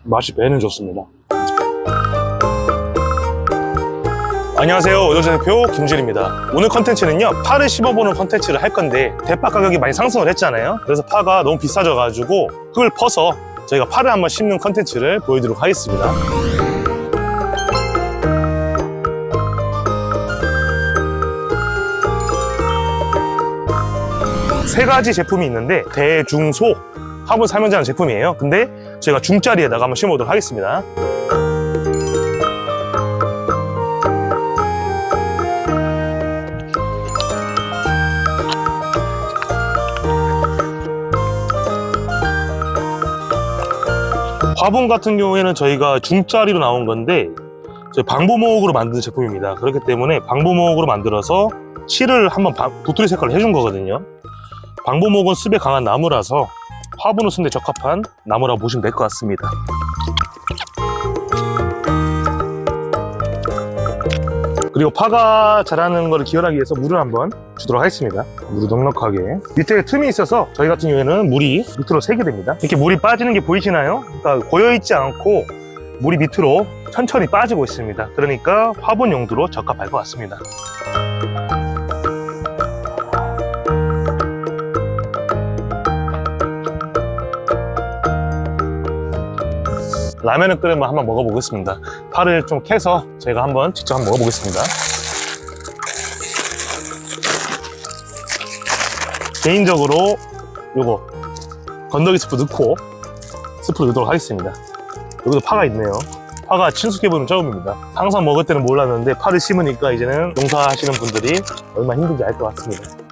맛이 배는 좋습니다. 안녕하세요, 오도제 대표 김준입니다. 오늘 컨텐츠는요, 파를 씹어보는 컨텐츠를 할 건데 대파 가격이 많이 상승을 했잖아요. 그래서 파가 너무 비싸져가지고 흙을 퍼서 저희가 파를 한번 씹는 컨텐츠를 보여드리도록 하겠습니다. 세 가지 제품이 있는데 대, 중, 소 화분 살면자는 제품이에요. 근데 제가 중짜리에다가 한번 심어보도록 하겠습니다. 화분 같은 경우에는 저희가 중짜리로 나온 건데 저희 방부목으로 만든 제품입니다. 그렇기 때문에 방부목으로 만들어서 실을 한번 도토리 색깔로 해준 거거든요. 방부목은 습에 강한 나무라서 화분을 쓰는 데 적합한 나무라고 보시면 될 것 같습니다. 그리고 파가 자라는 걸 기원하기 위해서 물을 한번 주도록 하겠습니다. 물을 넉넉하게. 밑에 틈이 있어서 저희 같은 경우에는 물이 밑으로 새게 됩니다. 이렇게 물이 빠지는 게 보이시나요? 그러니까 고여있지 않고 물이 밑으로 천천히 빠지고 있습니다. 그러니까 화분 용도로 적합할 것 같습니다. 라면을 끓이면 한번 먹어보겠습니다. 파를 좀 캐서 제가 한번 직접 한번 먹어보겠습니다. 개인적으로 요거 건더기 스프 넣고 스프를 넣도록 하겠습니다. 여기도 파가 있네요. 파가 친숙해보는 처음입니다. 항상 먹을 때는 몰랐는데 파를 심으니까 이제는 농사하시는 분들이 얼마나 힘든지 알 것 같습니다.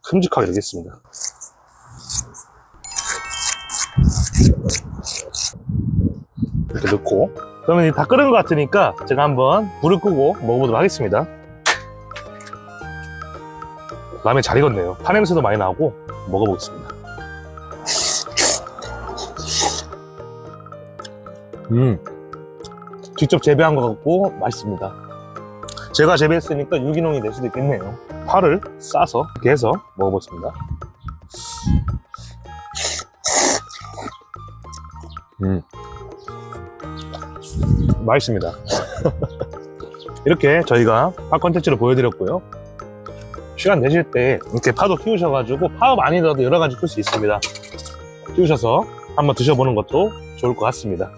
큼직하게 되겠습니다. 이렇게 넣고 그러면 이제 다 끓은 것 같으니까 제가 한번 불을 끄고 먹어보도록 하겠습니다. 라면 잘 익었네요. 파 냄새도 많이 나고 먹어보겠습니다. 직접 재배한 것 같고 맛있습니다. 제가 재배했으니까 유기농이 될 수도 있겠네요. 파를 싸서 이렇게 해서 먹어보겠습니다. 맛있습니다. 이렇게 저희가 파 컨텐츠를 보여드렸고요. 시간 되실 때 이렇게 파도 키우셔가지고 파 많이 넣어도 여러 가지 키울 수 있습니다. 키우셔서 한번 드셔보는 것도 좋을 것 같습니다.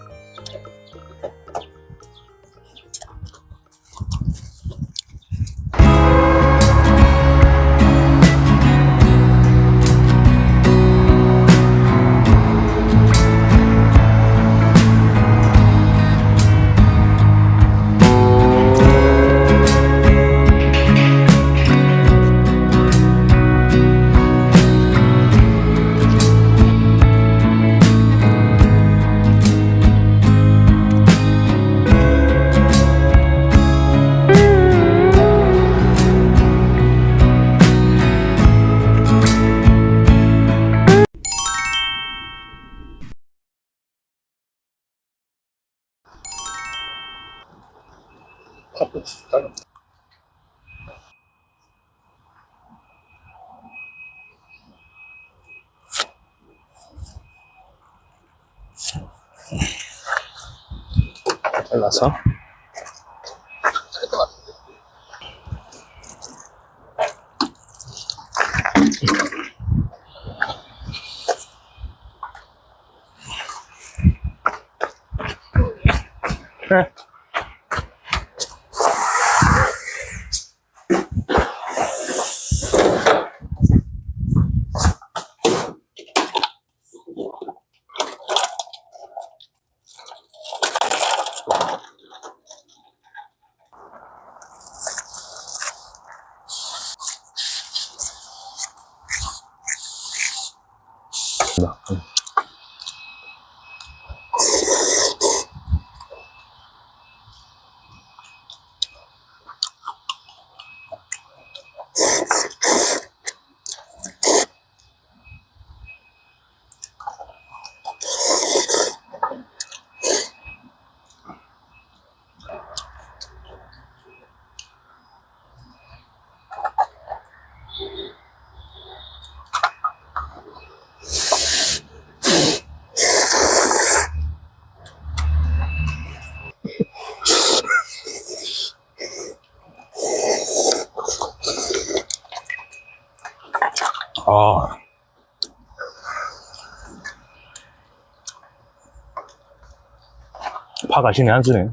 잘라서 네. 아. 파가 신의 한 수네.